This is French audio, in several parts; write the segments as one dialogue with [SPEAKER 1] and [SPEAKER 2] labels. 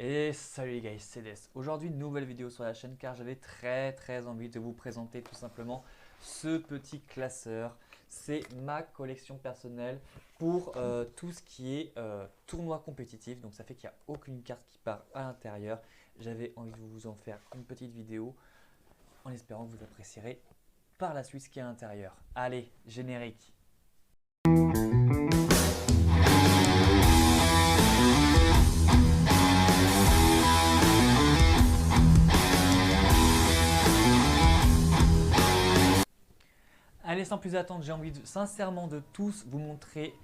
[SPEAKER 1] Et salut les guys, c'est Des. Aujourd'hui, nouvelle vidéo sur la chaîne car j'avais très envie de vous présenter tout simplement ce petit classeur. C'est ma collection personnelle pour tout ce qui est tournoi compétitif. Donc ça fait qu'il n'y a aucune carte qui part à l'intérieur. J'avais envie de vous en faire une petite vidéo en espérant que vous apprécierez par la suite ce qui est à l'intérieur. Allez, générique. Allez, sans plus attendre, j'ai envie sincèrement de tous vous montrer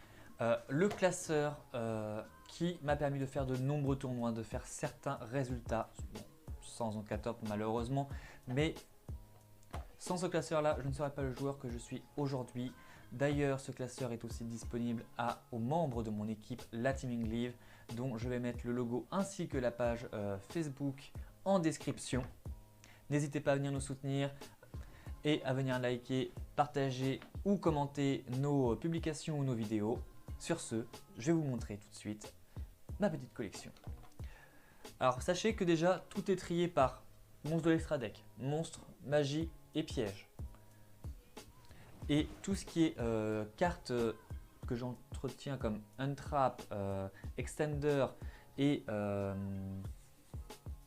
[SPEAKER 1] le classeur qui m'a permis de faire de nombreux tournois, de faire certains résultats, bon, sans en 14 malheureusement, mais sans ce classeur-là, je ne serais pas le joueur que je suis aujourd'hui. D'ailleurs, ce classeur est aussi disponible aux membres de mon équipe, la Teaming Live, dont je vais mettre le logo ainsi que la page Facebook en description. N'hésitez pas à venir nous soutenir et à venir liker, partager ou commenter nos publications ou nos vidéos. Sur ce, je vais vous montrer tout de suite ma petite collection. Alors sachez que déjà tout est trié par monstre de l'extra deck, monstre, magie et piège. Et tout ce qui est cartes que j'entretiens comme Untrap, Extender et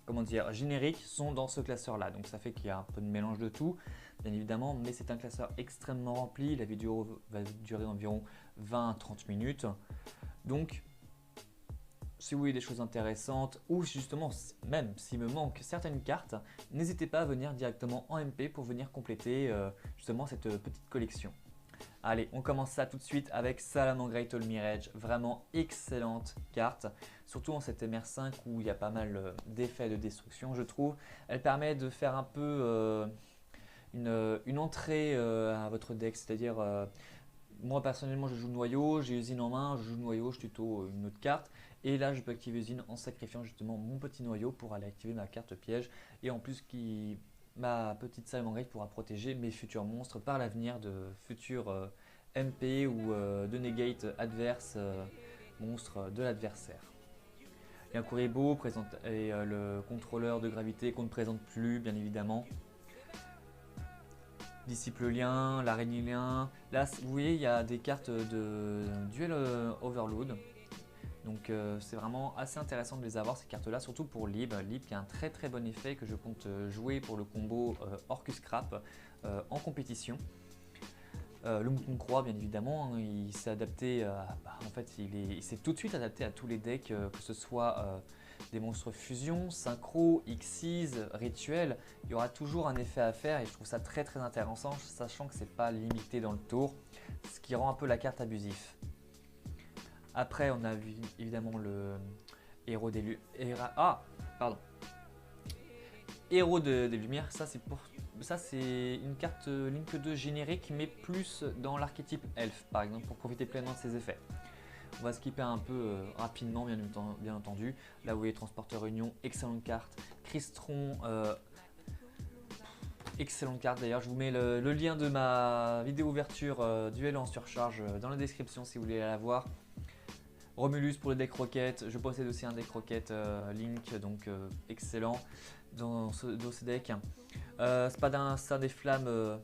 [SPEAKER 1] comment dire, générique sont dans ce classeur là. Donc ça fait qu'il y a un peu de mélange de tout, bien évidemment, mais c'est un classeur extrêmement rempli. La vidéo va durer environ 20-30 minutes. Donc si vous voulez des choses intéressantes ou justement même s'il me manque certaines cartes, n'hésitez pas à venir directement en MP pour venir compléter justement cette petite collection. Allez, on commence ça tout de suite avec Salamangreat Mirage, vraiment excellente carte, surtout en cette MR5 où il y a pas mal d'effets de destruction je trouve. Elle permet de faire un peu une entrée à votre deck, c'est-à-dire moi personnellement je joue noyau, j'ai usine en main, je joue noyau, je tuto une autre carte et là je peux activer usine en sacrifiant justement mon petit noyau pour aller activer ma carte piège et en plus ma petite Salamangreat pourra protéger mes futurs monstres par l'avenir de futurs MP ou de negate adverse monstres de l'adversaire. Il y a un Kuriboh et le contrôleur de gravité qu'on ne présente plus bien évidemment. Disciple lien, l'araignée lien. Là, vous voyez, il y a des cartes de duel overload. Donc c'est vraiment assez intéressant de les avoir ces cartes là, surtout pour Lib. Lib qui a un très bon effet que je compte jouer pour le combo Orcus Crap en compétition. Le mouton croix bien évidemment, hein, il s'est adapté, en fait il s'est tout de suite adapté à tous les decks, que ce soit des monstres fusion, synchro, Xyz, rituel, il y aura toujours un effet à faire et je trouve ça très intéressant, sachant que c'est pas limité dans le tour, ce qui rend un peu la carte abusif. Après on a vu évidemment le héros des des lumières, ça c'est une carte Link 2 générique mais plus dans l'archétype elfe par exemple pour profiter pleinement de ses effets. On va skipper un peu rapidement bien entendu. Là vous voyez Transporteur Union, excellente carte. Crystron, excellente carte d'ailleurs. Je vous mets le lien de ma vidéo ouverture duel en surcharge dans la description si vous voulez la voir. Romulus pour le deck Rocket, je possède aussi un deck Rocket Link, donc excellent dans ce deck. Spadin, ça des flammes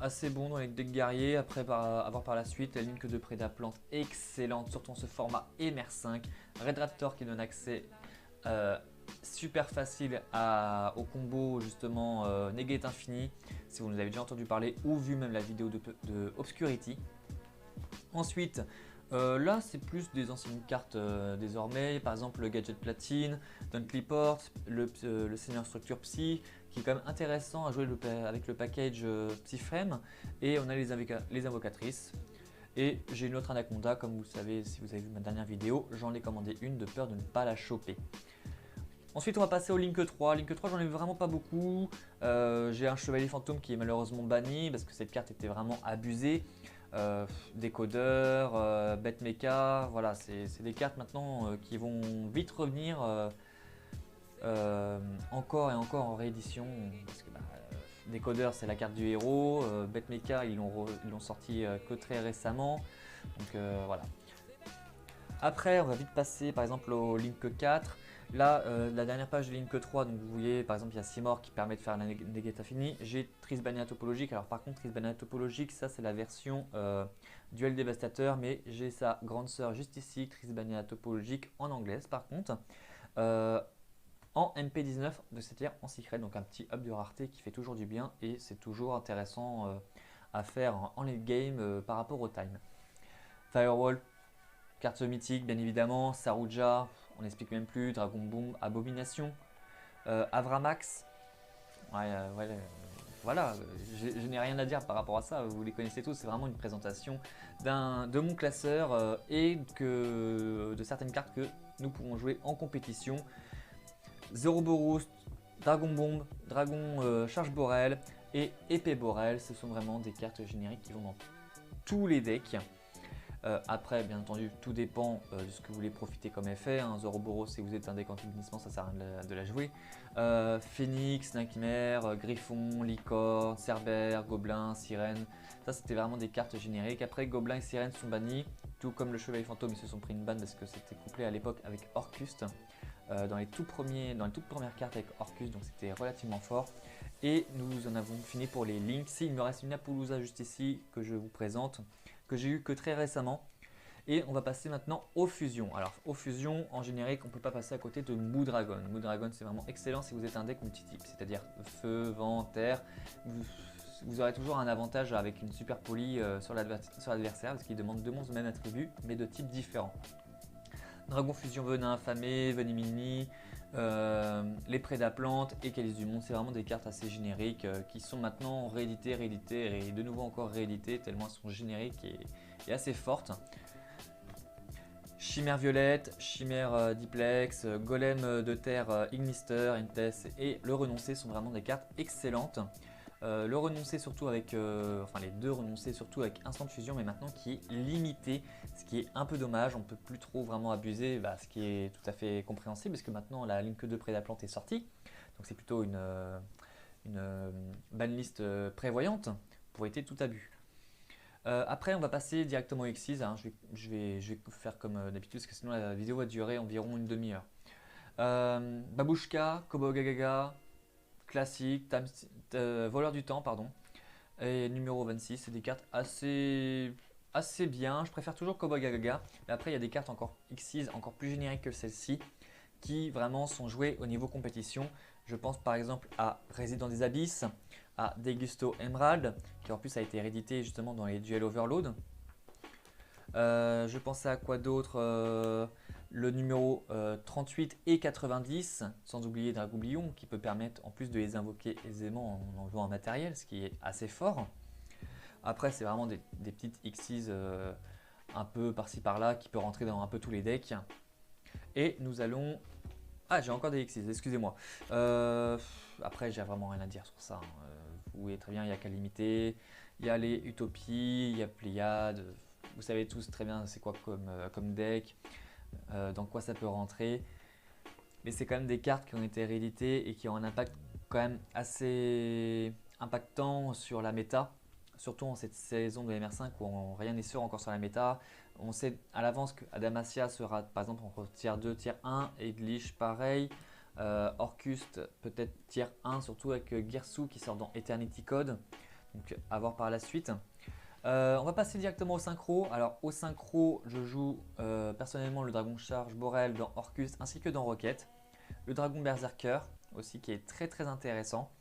[SPEAKER 1] assez bon dans les decks guerriers. Après avoir par la suite la Link de Préda Plante excellente, surtout en ce format MR5. Red Raptor qui donne accès super facile au combo justement Negate Infini, si vous nous avez déjà entendu parler ou vu même la vidéo de Obscurity. Ensuite, là c'est plus des anciennes cartes désormais, par exemple le Gadget Platine, Dunkley Port, le Seigneur Structure Psy, qui est quand même intéressant à jouer avec le package Psyframe, et on a les Invocatrices. Et j'ai une autre Anaconda, comme vous le savez si vous avez vu ma dernière vidéo, j'en ai commandé une de peur de ne pas la choper. Ensuite on va passer au Link 3. Link 3 j'en ai vraiment pas beaucoup, j'ai un Chevalier Fantôme qui est malheureusement banni parce que cette carte était vraiment abusée. Décodeur, Bet Mecha, voilà, c'est des cartes maintenant qui vont vite revenir encore et encore en réédition. Parce que Décodeur c'est la carte du héros, Bet Mecha ils l'ont sorti que très récemment. Donc voilà. Après on va vite passer par exemple au Link 4. Là, la dernière page de Link 3, donc vous voyez par exemple il y a Simor qui permet de faire la Negate Infinie. J'ai Trisbania topologique. Alors par contre Trisbania topologique, ça c'est la version duel dévastateur, mais j'ai sa grande sœur juste ici, Trisbania topologique en anglaise par contre. Euh, en MP19 de cette tiers en secret, donc un petit up de rareté qui fait toujours du bien et c'est toujours intéressant à faire en late game par rapport au time. Firewall, carte mythique bien évidemment, Saruja, on n'explique même plus, Dragon Boom, Abomination, Avramax, voilà, je n'ai rien à dire par rapport à ça, vous les connaissez tous, c'est vraiment une présentation de mon classeur et de certaines cartes que nous pourrons jouer en compétition. Zoroboros, Dragon Bomb, Dragon Charge Borel et Épée Borel, ce sont vraiment des cartes génériques qui vont dans tous les decks. Après, bien entendu, tout dépend de ce que vous voulez profiter comme effet. Zoroboros, si vous êtes un deck anti-glissement, ça sert à rien de la jouer. Phoenix, Nightmare, Griffon, Licorne, Cerbère, Gobelin, Sirène. Ça, c'était vraiment des cartes génériques. Après, Gobelin et Sirène sont bannis, tout comme le Chevalier Fantôme, ils se sont pris une ban parce que c'était couplé à l'époque avec Orcust. Dans les toutes premières cartes avec Orcus, donc c'était relativement fort. Et nous en avons fini pour les links. Il me reste une Apollousa juste ici que je vous présente, que j'ai eu que très récemment. Et on va passer maintenant aux fusions. Alors aux fusions, en générique, on ne peut pas passer à côté de Moodragon. Moodragon, c'est vraiment excellent si vous êtes un deck multitype, c'est-à-dire feu, vent, terre. Vous aurez toujours un avantage avec une super poly sur l'adversaire parce qu'il demande 2 monstres de même attribut, mais de types différents. Dragon Fusion Venin Affamé, Venimini, les Prédaplantes et Calice du Monde, c'est vraiment des cartes assez génériques qui sont maintenant rééditées et de nouveau encore rééditées tellement elles sont génériques et assez fortes. Chimère Violette, Chimère Diplex, Golem de Terre Ignister, Intess et le Renoncé sont vraiment des cartes excellentes. Le renoncer surtout avec, enfin les deux renoncer surtout avec instant de fusion mais maintenant qui est limité, ce qui est un peu dommage, on ne peut plus trop vraiment abuser, ce qui est tout à fait compréhensible parce que maintenant la Link 2 Prédaplante est sortie, donc c'est plutôt une banlist prévoyante pour éviter tout abus. Après on va passer directement au Xyz, je vais faire comme d'habitude parce que sinon la vidéo va durer environ une demi-heure. Babushka, Kobogagaga, classique, voleur du temps, pardon, et numéro 26, c'est des cartes assez bien. Je préfère toujours Kobogagaga, mais après il y a des cartes encore Xyz, encore plus génériques que celle-ci, qui vraiment sont jouées au niveau compétition. Je pense par exemple à Résident des Abysses, à Degusto Emerald, qui en plus a été réédité justement dans les duels Overload. Je pensais à quoi d'autre, le numéro 38 et 90, sans oublier Dragoublion qui peut permettre en plus de les invoquer aisément en jouant un matériel, ce qui est assez fort. Après c'est vraiment des petites Xyz un peu par-ci par-là qui peut rentrer dans un peu tous les decks. Et nous allons... Ah, j'ai encore des Xyz, excusez-moi. Après j'ai vraiment rien à dire sur ça. Vous voyez très bien, il y a qu'à limiter. Il y a les Utopies, il y a Pléiades. Vous savez tous très bien c'est quoi comme deck, dans quoi ça peut rentrer. Mais c'est quand même des cartes qui ont été rééditées et qui ont un impact quand même assez impactant sur la méta. Surtout en cette saison de MR5 où rien n'est sûr encore sur la méta. On sait à l'avance que Adamassia sera par exemple entre tier 2, tier 1, Eglish pareil. Orcust peut-être tier 1, surtout avec Girsu qui sort dans Eternity Code. Donc à voir par la suite. On va passer directement au synchro. Alors au synchro, je joue personnellement le Dragon Charge Borel dans Orcust ainsi que dans Rocket. Le Dragon Berserker aussi qui est très intéressant.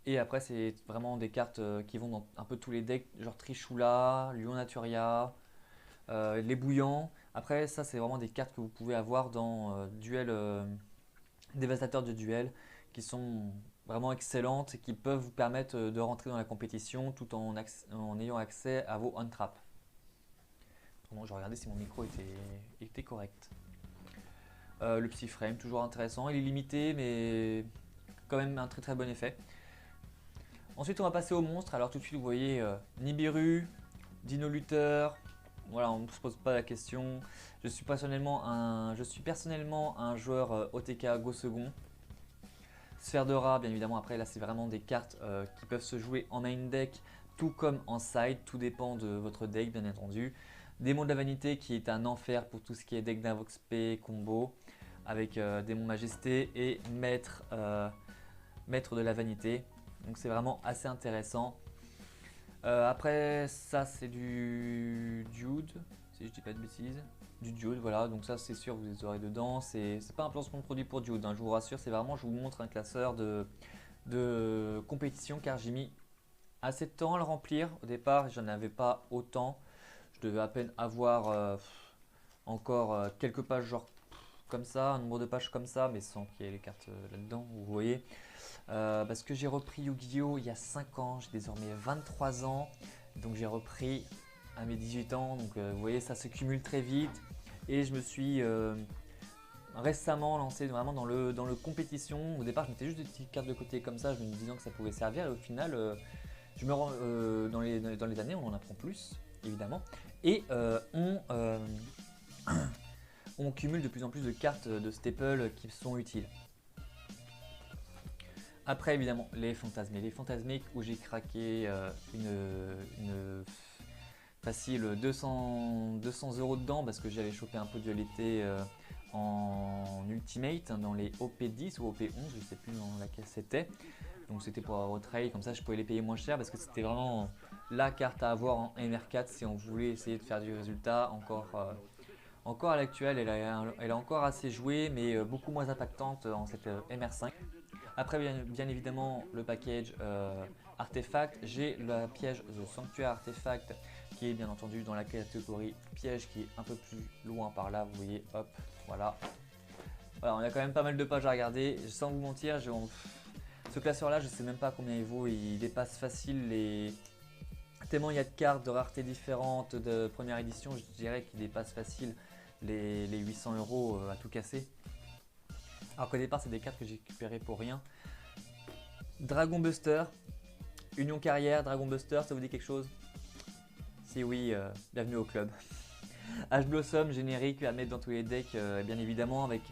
[SPEAKER 1] Et après c'est vraiment des cartes qui vont dans un peu tous les decks, genre Trishula, Lion Naturia, les Bouillants. Après ça c'est vraiment des cartes que vous pouvez avoir dans duel dévastateur de duel qui sont vraiment excellentes et qui peuvent vous permettre de rentrer dans la compétition tout en ayant accès à vos on-trap. Pardon, je regardais si mon micro était correct. Le Psy-Frame, toujours intéressant. Il est limité, mais quand même un très bon effet. Ensuite, on va passer aux monstres. Alors tout de suite, vous voyez Nibiru, Dino Luther. Voilà, on ne se pose pas la question. Je suis personnellement un joueur OTK Go second. Sphère de rat, bien évidemment. Après, là, c'est vraiment des cartes qui peuvent se jouer en main deck, tout comme en side. Tout dépend de votre deck, bien entendu. Démon de la vanité, qui est un enfer pour tout ce qui est deck d'Invox P, combo. avec Démon Majesté et Maître de la Vanité. Donc c'est vraiment assez intéressant. Après ça c'est du Dude, si je dis pas de bêtises. Du Dude, voilà, donc ça c'est sûr vous aurez dedans. C'est pas un placement de produit pour Dude, hein, je vous rassure, c'est vraiment, je vous montre un classeur de compétition car j'ai mis assez de temps à le remplir. Au départ j'en avais pas autant, je devais à peine avoir encore quelques pages genre comme ça, un nombre de pages comme ça, mais sans qu'il y ait les cartes là-dedans, vous voyez. Parce que j'ai repris Yu-Gi-Oh! Il y a 5 ans, j'ai désormais 23 ans, donc j'ai repris à mes 18 ans, donc vous voyez ça se cumule très vite et je me suis récemment lancé vraiment dans le compétition. Au départ je mettais juste des petites cartes de côté comme ça, je me disant que ça pouvait servir et au final dans les années on en apprend plus évidemment et on cumule de plus en plus de cartes de staple qui sont utiles. Après évidemment les fantasmiques où j'ai craqué une facile 200 € dedans parce que j'avais chopé un peu de dualité en ultimate dans les OP10 ou OP11, je sais plus dans laquelle c'était. Donc c'était pour avoir au trail, comme ça je pouvais les payer moins cher parce que c'était vraiment la carte à avoir en MR4 si on voulait essayer de faire du résultat. Encore à l'actuelle, elle est encore assez jouée mais beaucoup moins impactante en cette MR5. Après bien évidemment le package artefact, j'ai le piège The Sanctuaire Artefact qui est bien entendu dans la catégorie piège qui est un peu plus loin par là, vous voyez, hop, voilà. Voilà, on a quand même pas mal de pages à regarder, sans vous mentir, ce classeur là je sais même pas combien il vaut, il dépasse facile les... Tellement il y a de cartes de rareté différentes de première édition, je dirais qu'il dépasse facile les 800 € à tout casser. Alors qu'au départ c'est des cartes que j'ai récupérées pour rien. Dragon Buster, Union Carrière, Dragon Buster, ça vous dit quelque chose? Si oui, bienvenue au club. Ash Blossom, générique à mettre dans tous les decks, bien évidemment, avec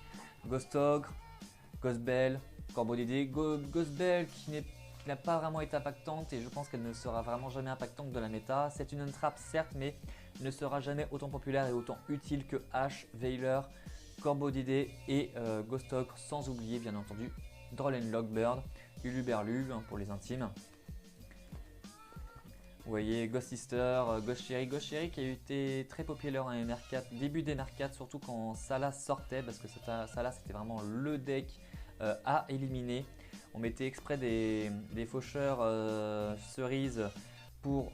[SPEAKER 1] Ghost Ogre, Ghost Belle, Corbeau d'idée. Ghost Belle qui n'a pas vraiment été impactante et je pense qu'elle ne sera vraiment jamais impactante de la méta. C'est une untrap certes, mais ne sera jamais autant populaire et autant utile que Ash, Veiler, Corbeau d'idée et Ghost Ogre, sans oublier bien entendu Droll Logbird, Uluberlu hein, pour les intimes. Vous voyez Ghost Sister, Ghost Sherry qui a été très populaire en MR4, début d'MR4, surtout quand Salas sortait, parce que Salas c'était vraiment le deck à éliminer. On mettait exprès des faucheurs cerises pour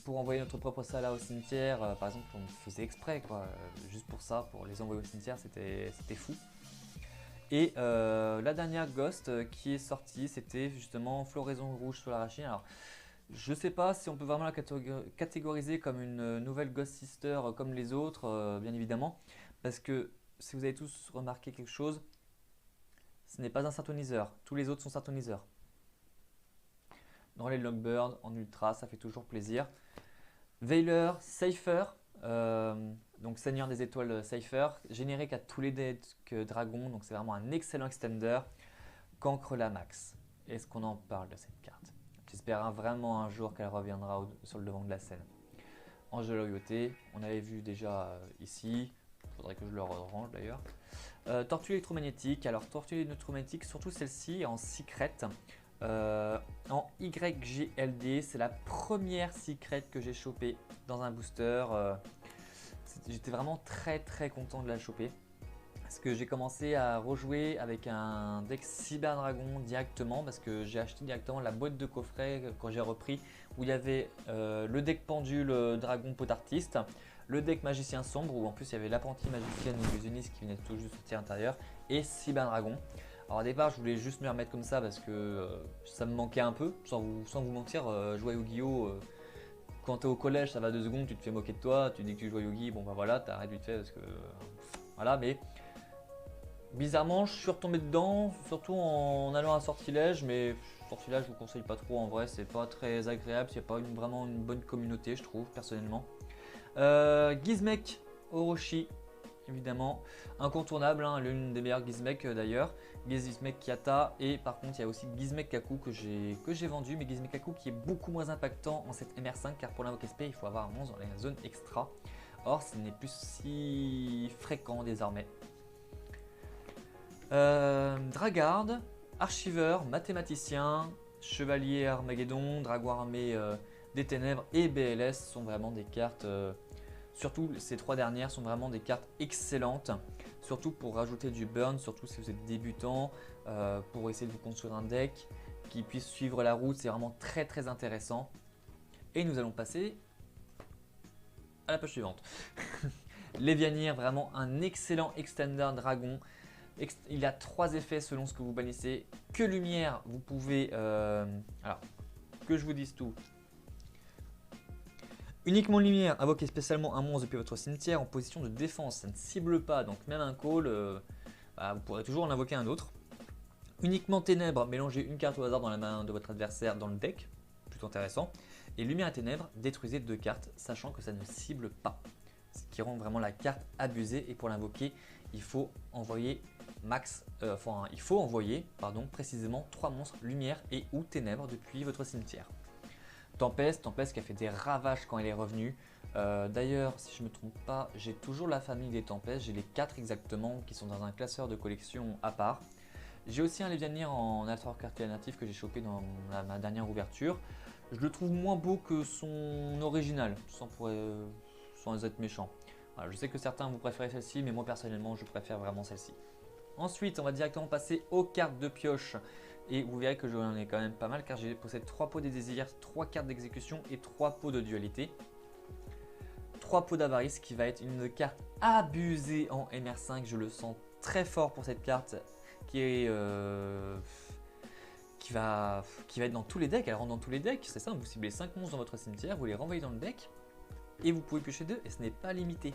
[SPEAKER 1] envoyer notre propre Salas au cimetière. Par exemple, on faisait exprès, quoi, juste pour ça, pour les envoyer au cimetière, c'était fou. Et la dernière Ghost qui est sortie, c'était justement Floraison Rouge sur la Rachine. Alors, je sais pas si on peut vraiment la catégoriser comme une nouvelle Ghost Sister comme les autres, bien évidemment, parce que si vous avez tous remarqué quelque chose, ce n'est pas un synthoniseur, tous les autres sont synthoniseurs. Dans les Longbird, en ultra, ça fait toujours plaisir. Veiler, Cypher, donc Seigneur des Étoiles Cypher, générique à tous les decks Dragon, donc c'est vraiment un excellent extender. Cancre la Max, est-ce qu'on en parle de cette carte? J'espère vraiment un jour qu'elle reviendra sur le devant de la scène. Ange de loyauté, on avait vu déjà ici, il faudrait que je le range d'ailleurs. Tortue électromagnétique, alors tortue électromagnétique, surtout celle-ci en secret, en YGLD, c'est la première secret que j'ai chopée dans un booster. J'étais vraiment très content de la choper. Parce que j'ai commencé à rejouer avec un deck Cyber Dragon directement parce que j'ai acheté directement la boîte de coffret quand j'ai repris où il y avait le deck Pendule Dragon Pot Artiste, le deck Magicien Sombre où en plus il y avait l'apprenti magicienne illusionniste qui venait tout juste de sortir à l'intérieur et Cyber Dragon. Alors au départ je voulais juste me remettre comme ça parce que ça me manquait un peu, sans vous mentir, jouer à Yu-Gi-Oh! Quand tu es au collège ça va 2 secondes, tu te fais moquer de toi, tu dis que tu joues à Yu-Gi, bon bah voilà, t'arrêtes vite fait parce que voilà, mais bizarrement, je suis retombé dedans, surtout en allant à Sortilège, mais Sortilège je vous conseille pas trop en vrai, c'est pas très agréable, il n'y a pas vraiment une bonne communauté je trouve personnellement. Gizmek Orochi, évidemment, incontournable, hein, l'une des meilleures Gizmek d'ailleurs. Gizmek Kiata et par contre il y a aussi Gizmek Kaku que j'ai vendu, mais Gizmek Kaku qui est beaucoup moins impactant en cette MR5 car pour l'invoque SP il faut avoir un monstre dans la zone extra. Or ce n'est plus si fréquent désormais. Dragarde, Archiveur, Mathématicien, Chevalier Armageddon, Dragon Armé des Ténèbres et BLS sont vraiment des cartes, surtout ces trois dernières sont vraiment des cartes excellentes, surtout pour rajouter du burn, surtout si vous êtes débutant, pour essayer de vous construire un deck qui puisse suivre la route, c'est vraiment très intéressant. Et nous allons passer à la page suivante. Lévianir, vraiment un excellent extender dragon. Il a 3 effets selon ce que vous bannissez. Que lumière, vous pouvez... alors, que je vous dise tout. Uniquement lumière, invoquez spécialement un monstre depuis votre cimetière en position de défense. Ça ne cible pas, donc même un call, vous pourrez toujours en invoquer un autre. Uniquement ténèbres, mélangez une carte au hasard dans la main de votre adversaire dans le deck. Plutôt intéressant. Et lumière et ténèbres, détruisez 2 cartes, sachant que ça ne cible pas. Ce qui rend vraiment la carte abusée. Et pour l'invoquer, il faut envoyer précisément 3 monstres lumière et ou ténèbres depuis votre cimetière. Tempeste qui a fait des ravages quand elle est revenue. D'ailleurs, si je ne me trompe pas, j'ai toujours la famille des Tempestes, j'ai les 4 exactement qui sont dans un classeur de collection à part. J'ai aussi un Lévianir en Artwork alternatif que j'ai chopé dans ma dernière ouverture. Je le trouve moins beau que son original, sans être méchant. Voilà, je sais que certains vous préférez celle-ci, mais moi personnellement je préfère vraiment celle-ci. Ensuite, on va directement passer aux cartes de pioche. Et vous verrez que j'en ai quand même pas mal car j'ai possède 3 pots des désirs, 3 cartes d'exécution et 3 pots de dualité. 3 pots d'avarice qui va être une carte abusée en MR5. Je le sens très fort pour cette carte qui va être dans tous les decks. Elle rentre dans tous les decks. C'est ça, vous ciblez 5 monstres dans votre cimetière, vous les renvoyez dans le deck et vous pouvez piocher 2 et ce n'est pas limité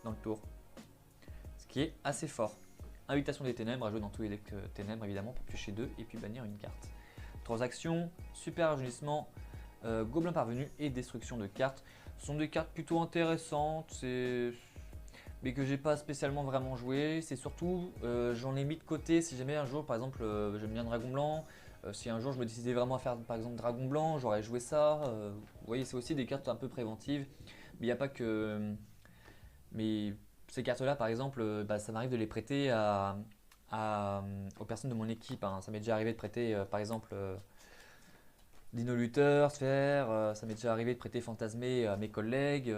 [SPEAKER 1] dans le tour. Ce qui est assez fort. Invitation des ténèbres à jouer dans tous les decks ténèbres évidemment pour piocher 2 et puis bannir une carte. Transaction, super rajeunissement, gobelin parvenu et destruction de cartes. Ce sont des cartes plutôt intéressantes, mais que j'ai pas spécialement vraiment joué. C'est surtout, j'en ai mis de côté si jamais un jour par exemple j'aime bien Dragon Blanc. Si un jour je me décidais vraiment à faire par exemple Dragon Blanc, j'aurais joué ça. Vous voyez, c'est aussi des cartes un peu préventives. Mais il n'y a pas que... Mais ces cartes-là, par exemple, ça m'arrive de les prêter aux personnes de mon équipe. Hein. Ça m'est déjà arrivé de prêter, par exemple, Dino Luther, Sphère. Ça m'est déjà arrivé de prêter Fantasmé à mes collègues.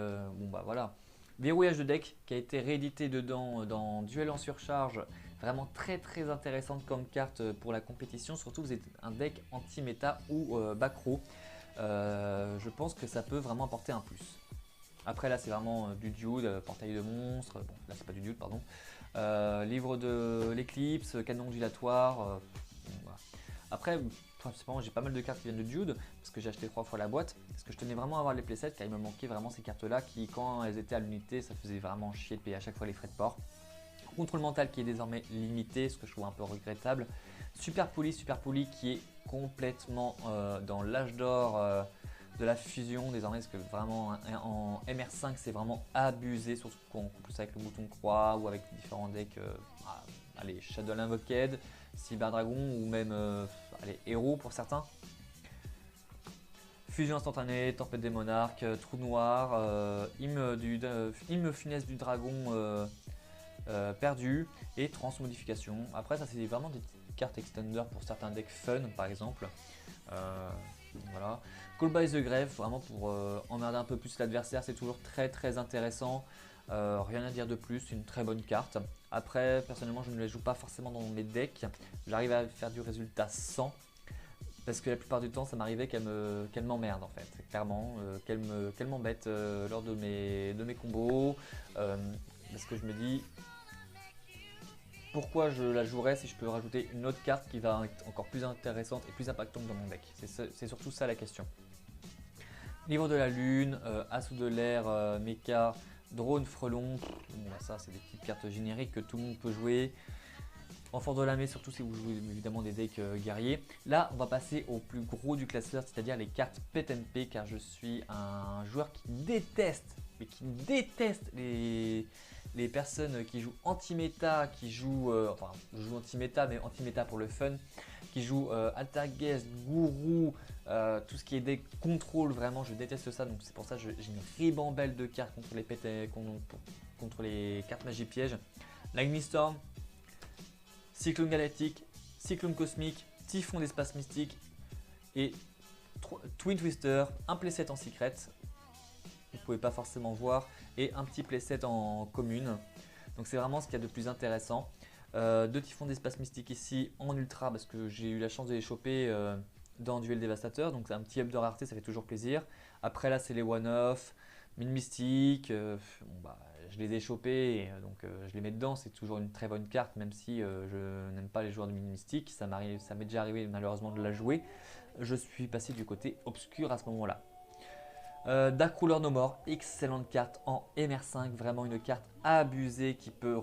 [SPEAKER 1] Voilà. Verrouillage de deck qui a été réédité dedans dans Duel en surcharge. Vraiment très intéressante comme carte pour la compétition. Surtout, vous êtes un deck anti-méta ou backrow. Je pense que ça peut vraiment apporter un plus. Après là c'est vraiment du dude, portail de monstres, bon là c'est pas du dude pardon, livre de l'éclipse, canon dilatoire, voilà. Après principalement j'ai pas mal de cartes qui viennent de dude parce que j'ai acheté 3 fois la boîte, parce que je tenais vraiment à avoir les playsets car il me manquait vraiment ces cartes là qui quand elles étaient à l'unité ça faisait vraiment chier de payer à chaque fois les frais de port. Contrôle mental qui est désormais limité, ce que je trouve un peu regrettable. Super Poli qui est complètement dans l'âge d'or de la fusion désormais, parce que vraiment en MR5 c'est vraiment abusé, surtout quand on couple ça avec le bouton croix ou avec différents decks, allez, Shadow Invoked, Cyber Dragon ou même allez, Héros pour certains. Fusion instantanée, Tempête des Monarques, Trou Noir, hymne funeste du dragon perdu et transmodification. Après ça c'est vraiment des petites cartes extender pour certains decks fun par exemple. Voilà. Call by the Grave, vraiment pour emmerder un peu plus l'adversaire, c'est toujours très intéressant. Rien à dire de plus, c'est une très bonne carte. Après, personnellement, je ne la joue pas forcément dans mes decks. J'arrive à faire du résultat 100. Parce que la plupart du temps, ça m'arrivait qu'elle m'emmerde en fait. Clairement, qu'elle m'embête lors de mes combos. Parce que je me dis, pourquoi je la jouerais si je peux rajouter une autre carte qui va être encore plus intéressante et plus impactante dans mon deck. C'est surtout ça la question. Livre de la lune, assaut de l'air, mecha, drone, frelon. Ça c'est des petites cartes génériques que tout le monde peut jouer. Enfant de l'armée, surtout si vous jouez évidemment des decks guerriers. Là on va passer au plus gros du classeur, c'est-à-dire les cartes PTNP, car je suis un joueur qui déteste les personnes qui jouent anti-méta, qui jouent, enfin je joue anti-méta mais anti-méta pour le fun, qui jouent Altarghest, Gourou, tout ce qui est deck contrôle, vraiment je déteste ça, donc c'est pour ça que j'ai une ribambelle de cartes contre les cartes magie piège. Lightning Storm, Cyclone galactique, cyclone cosmique, typhon d'espace mystique et Twin Twister, un playset en secret, vous ne pouvez pas forcément voir, et un petit playset en commune. Donc c'est vraiment ce qu'il y a de plus intéressant. Deux typhons d'espace mystique ici en ultra parce que j'ai eu la chance de les choper dans Duel Dévastateur, donc c'est un petit up de rareté, ça fait toujours plaisir. Après là c'est les one-off, mine mystique, je les ai chopés et donc je les mets dedans, c'est toujours une très bonne carte même si je n'aime pas les joueurs de mine mystique, ça m'est déjà arrivé malheureusement de la jouer. Je suis passé du côté obscur à ce moment-là. Dark Ruler No More, excellente carte en MR5, vraiment une carte abusée qui peut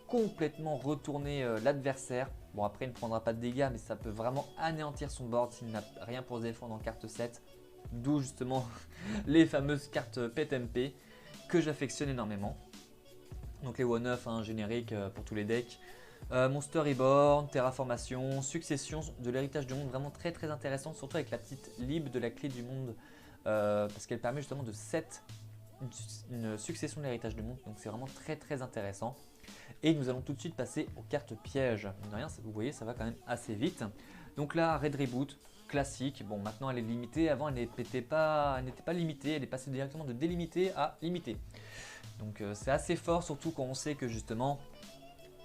[SPEAKER 1] complètement retourner l'adversaire. Bon après il ne prendra pas de dégâts mais ça peut vraiment anéantir son board s'il n'a rien pour se défendre en carte 7. D'où justement les fameuses cartes PetMP que j'affectionne énormément. Donc les one-off génériques pour tous les decks. Monster Reborn, Terraformation, Succession de l'héritage du monde, vraiment très très intéressant, surtout avec la petite lib de la clé du monde. Parce qu'elle permet justement de set une succession de l'héritage du monde, donc c'est vraiment très très intéressant. Et nous allons tout de suite passer aux cartes pièges. De rien, vous voyez, ça va quand même assez vite. Donc là, Red Reboot, classique. Bon, maintenant elle est limitée. Avant, elle n'était pas limitée. Elle est passée directement de délimitée à limitée. Donc c'est assez fort, surtout quand on sait que justement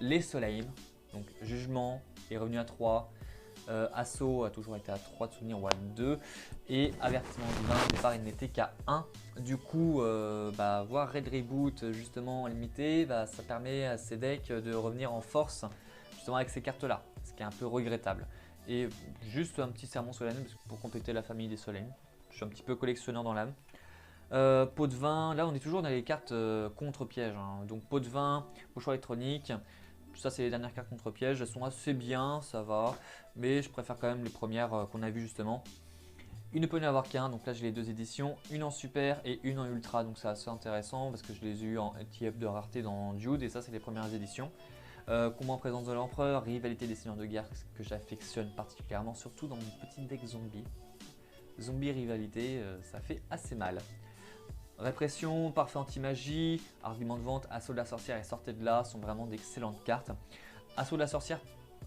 [SPEAKER 1] les Solheim, donc Jugement est revenu à 3. Assaut a toujours été à 3 de souvenir ou à 2 et Avertissement divin au départ il n'était qu'à 1. Du coup voir Red Reboot justement limité, ça permet à ces decks de revenir en force justement avec ces cartes là, ce qui est un peu regrettable. Et juste un petit sermon solennel pour compléter la famille des Solheim, je suis un petit peu collectionneur dans l'âme. Pot de vin, là on est toujours dans les cartes contre piège, donc pot de vin, mouchoir électronique. Ça c'est les dernières cartes contre piège, elles sont assez bien, ça va, mais je préfère quand même les premières qu'on a vues justement. Il ne peut y en avoir qu'un, donc là j'ai les deux éditions, une en super et une en ultra, donc c'est assez intéressant parce que je les ai eu en LTF de rareté dans Dude et ça c'est les premières éditions. Combat en présence de l'empereur, rivalité des seigneurs de guerre que j'affectionne particulièrement, surtout dans mon petit deck zombie. Zombie rivalité, ça fait assez mal. Répression, parfait anti-magie, argument de vente, assaut de la sorcière et sortez de là sont vraiment d'excellentes cartes. Assaut de la sorcière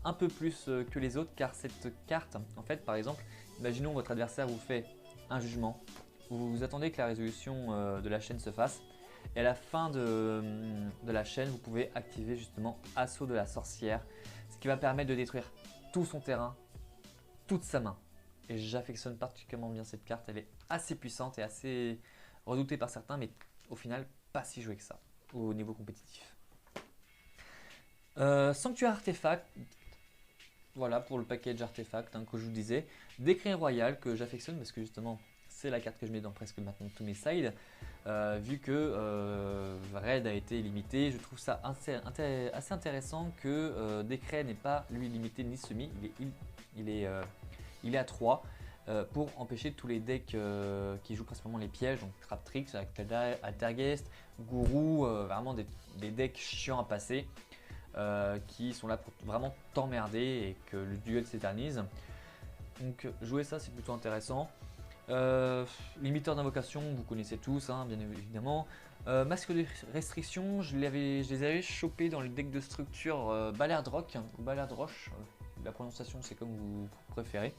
[SPEAKER 1] un peu plus que les autres car cette carte, en fait par exemple, imaginons votre adversaire vous fait un jugement, vous attendez que la résolution de la chaîne se fasse et à la fin de la chaîne vous pouvez activer justement assaut de la sorcière, ce qui va permettre de détruire tout son terrain, toute sa main. Et j'affectionne particulièrement bien cette carte, elle est assez puissante et assez redoutée par certains, mais au final pas si jouée que ça au niveau compétitif. Sanctuaire Artefact, voilà pour le package Artefact que je vous disais. Décret Royal que j'affectionne parce que justement c'est la carte que je mets dans presque maintenant tous mes sides. Vu que Raid a été limité, je trouve ça assez intéressant que Décret n'est pas lui limité ni semi, il est à 3. Pour empêcher tous les decks qui jouent principalement les pièges, donc Traptrix, Altergeist, Gourou, vraiment des decks chiants à passer qui sont là pour vraiment t'emmerder et que le duel s'éternise. Donc jouer ça c'est plutôt intéressant. Limiteur d'invocation, vous connaissez tous bien évidemment. Masque de restriction, je les avais chopés dans le deck de structure Ballard Rock ou Ballard Roche, la prononciation c'est comme vous préférez.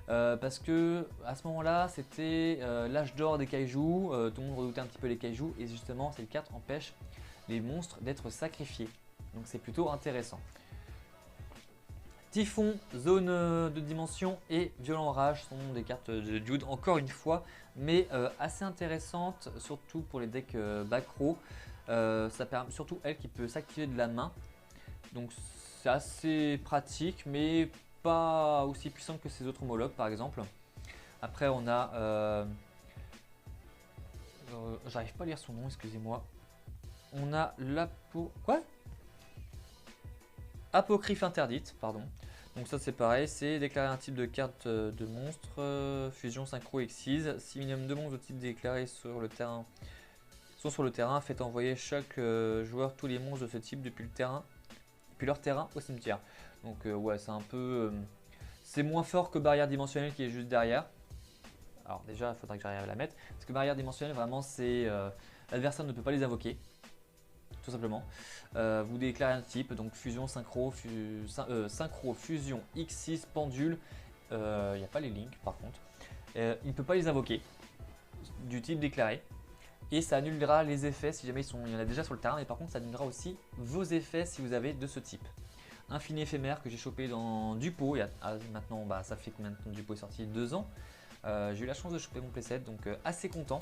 [SPEAKER 1] Parce que à ce moment-là, c'était l'âge d'or des kaijus, tout le monde redoutait un petit peu les kaijus et justement cette carte empêche les monstres d'être sacrifiés. Donc c'est plutôt intéressant. Typhon, zone de dimension et violent rage sont des cartes de Dude encore une fois, mais assez intéressantes, surtout pour les decks back row. Ça permet surtout elle qui peut s'activer de la main. Donc c'est assez pratique, mais pas aussi puissante que ses autres homologues par exemple. Après on a j'arrive pas à lire son nom, excusez-moi. On a Apocryphe interdite, pardon. Donc ça c'est pareil, c'est déclarer un type de carte de monstre, fusion synchro exise. Si minimum 2 monstres de type déclaré sur le terrain sont sur le terrain, faites envoyer chaque joueur tous les monstres de ce type depuis leur terrain au cimetière. Donc ouais, c'est un peu c'est moins fort que barrière dimensionnelle qui est juste derrière. Alors déjà il faudra que j'arrive à la mettre parce que barrière dimensionnelle vraiment c'est l'adversaire ne peut pas les invoquer. tout simplement. Vous déclarez un type, donc fusion, synchro, synchro, fusion, X6, pendule. Il n'y a pas les links par contre. Il ne peut pas les invoquer du type déclaré. Et ça annulera les effets si jamais il y en a déjà sur le terrain. Mais par contre, ça annulera aussi vos effets si vous avez de ce type. Infini éphémère que j'ai chopé dans Dupo. Maintenant, ça fait combien de temps Dupo est sorti? 2 ans. J'ai eu la chance de choper mon playset, donc assez content.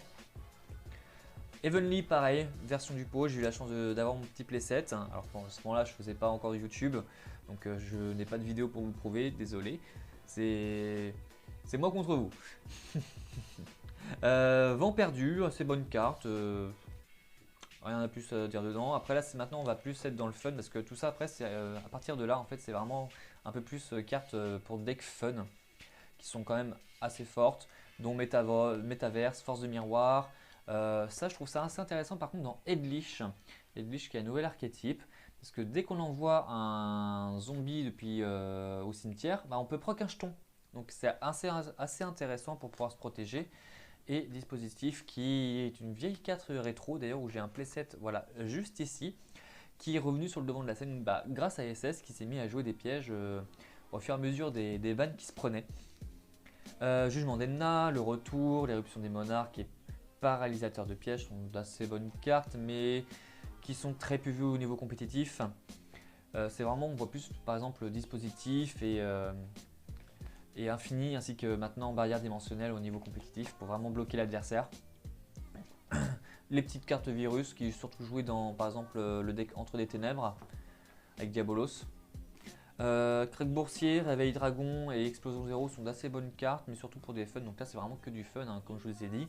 [SPEAKER 1] Evenly, pareil, version Dupo. J'ai eu la chance d'avoir mon petit playset. Alors pour ce moment-là, je ne faisais pas encore de YouTube. Donc je n'ai pas de vidéo pour vous le prouver. Désolé. C'est moi contre vous. Vent perdu, assez bonne carte. Rien à plus dire dedans. Après là, maintenant on va plus être dans le fun parce que tout ça après, c'est à partir de là en fait, c'est vraiment un peu plus cartes pour deck fun qui sont quand même assez fortes, dont Métaverse, Force de Miroir. Ça, je trouve ça assez intéressant par contre dans Headlish. Headlish qui est un nouvel archétype. Parce que dès qu'on envoie un zombie depuis au cimetière, on peut proc un jeton. Donc c'est assez intéressant pour pouvoir se protéger. Et dispositif qui est une vieille carte rétro d'ailleurs où j'ai un playset voilà, juste ici qui est revenu sur le devant de la scène grâce à SS qui s'est mis à jouer des pièges au fur et à mesure des vannes qui se prenaient. Jugement d'Enna, le retour, l'éruption des monarques et paralysateur de pièges sont d'assez bonnes cartes mais qui sont très peu vues au niveau compétitif. C'est vraiment, on voit plus par exemple dispositif et infini ainsi que maintenant barrière dimensionnelle au niveau compétitif pour vraiment bloquer l'adversaire. Les petites cartes virus qui sont surtout jouées dans par exemple le deck Entre des Ténèbres avec Diabolos. Craig Boursier, Réveil Dragon et Explosion Zéro sont d'assez bonnes cartes mais surtout pour des fun, donc là c'est vraiment que du fun comme je vous ai dit.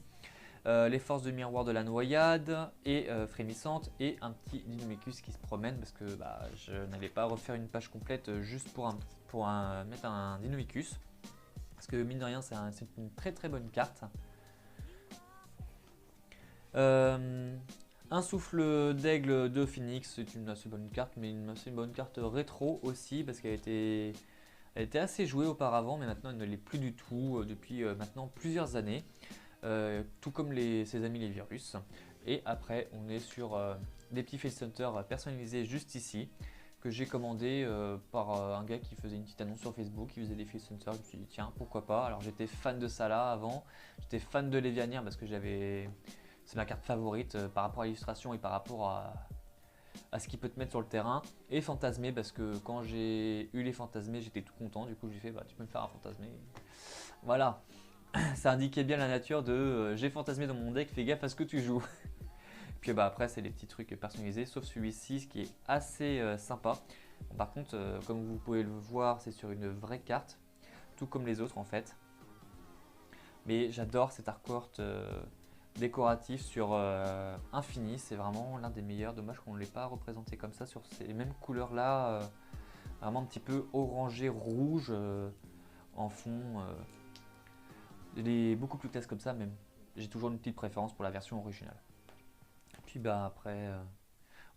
[SPEAKER 1] Les forces de miroir de la noyade et frémissante et un petit Dinomicus qui se promène parce que je n'allais pas refaire une page complète juste pour mettre un Dinomicus. Parce que mine de rien, c'est une très très bonne carte. Un souffle d'aigle de Phoenix, c'est une assez bonne carte, mais une assez bonne carte rétro aussi, parce qu'elle était assez jouée auparavant, mais maintenant elle ne l'est plus du tout depuis maintenant plusieurs années. Tout comme ses amis les virus. Et après, on est sur des petits Face Hunter personnalisés juste ici, que j'ai commandé par un gars qui faisait une petite annonce sur Facebook, qui faisait des Face Hunter. Je me suis dit tiens, pourquoi pas. Alors j'étais fan de ça là avant, j'étais fan de Lévianir parce que c'est ma carte favorite par rapport à l'illustration et par rapport à ce qu'il peut te mettre sur le terrain. Et Fantasmé parce que quand j'ai eu les Fantasmés, j'étais tout content. Du coup, j'ai fait tu peux me faire un Fantasmé. Voilà. Ça indiquait bien la nature de j'ai fantasmé dans mon deck, fais gaffe à ce que tu joues. Puis après c'est des petits trucs personnalisés, sauf celui-ci, ce qui est assez sympa. Bon, par contre, comme vous pouvez le voir, c'est sur une vraie carte, tout comme les autres en fait. Mais j'adore cet artwork décoratif sur Infini, c'est vraiment l'un des meilleurs. Dommage qu'on ne l'ait pas représenté comme ça sur ces mêmes couleurs là, vraiment un petit peu orangé rouge en fond. Il est beaucoup plus classe comme ça, même. J'ai toujours une petite préférence pour la version originale. Puis après,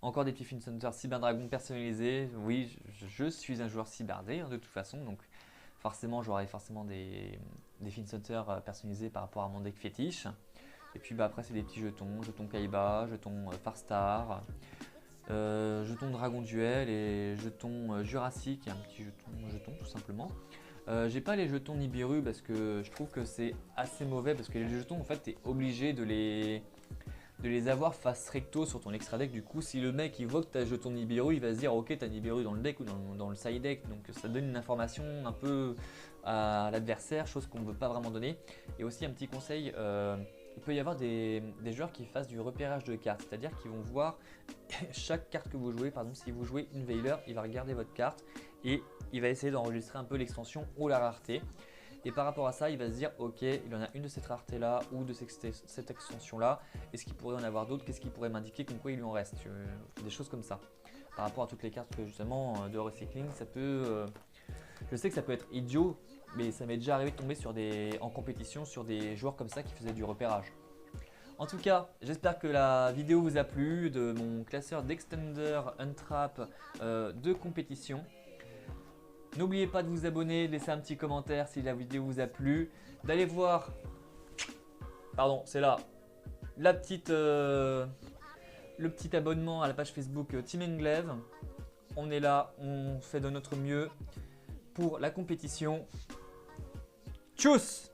[SPEAKER 1] encore des petits Face Hunter Cyber Dragon personnalisés. Oui, je suis un joueur cyberdé de toute façon, donc forcément j'aurai forcément des Face Hunter personnalisés par rapport à mon deck fétiche. Et puis après c'est des petits jetons Kaiba, jetons Farstar, jetons Dragon Duel et jetons Jurassic, un petit jeton tout simplement. J'ai pas les jetons Nibiru parce que je trouve que c'est assez mauvais parce que les jetons en fait tu es obligé de les avoir face recto sur ton extra deck. Du coup si le mec il voit que tu as jeton Nibiru, il va se dire ok tu as Nibiru dans le deck ou dans le side deck, donc ça donne une information un peu à l'adversaire, chose qu'on ne veut pas vraiment donner. Et aussi un petit conseil, il peut y avoir des joueurs qui fassent du repérage de cartes, c'est-à-dire qu'ils vont voir chaque carte que vous jouez. Par exemple si vous jouez une Veiler, il va regarder votre carte et il va essayer d'enregistrer un peu l'extension ou la rareté. Et par rapport à ça, il va se dire ok, il en a une de cette rareté là ou de cette extension là. Est-ce qu'il pourrait en avoir d'autres? Qu'est-ce qu'il pourrait m'indiquer comme quoi il lui en reste? Des choses comme ça. Par rapport à toutes les cartes justement de recycling, ça peut. Je sais que ça peut être idiot, mais ça m'est déjà arrivé de tomber en compétition sur des joueurs comme ça qui faisaient du repérage. En tout cas, j'espère que la vidéo vous a plu de mon classeur d'Extender Untrap de compétition. N'oubliez pas de vous abonner, de laisser un petit commentaire si la vidéo vous a plu, d'aller voir, pardon, c'est là, le le petit abonnement à la page Facebook Team Englev. On est là, on fait de notre mieux pour la compétition. Tchuss!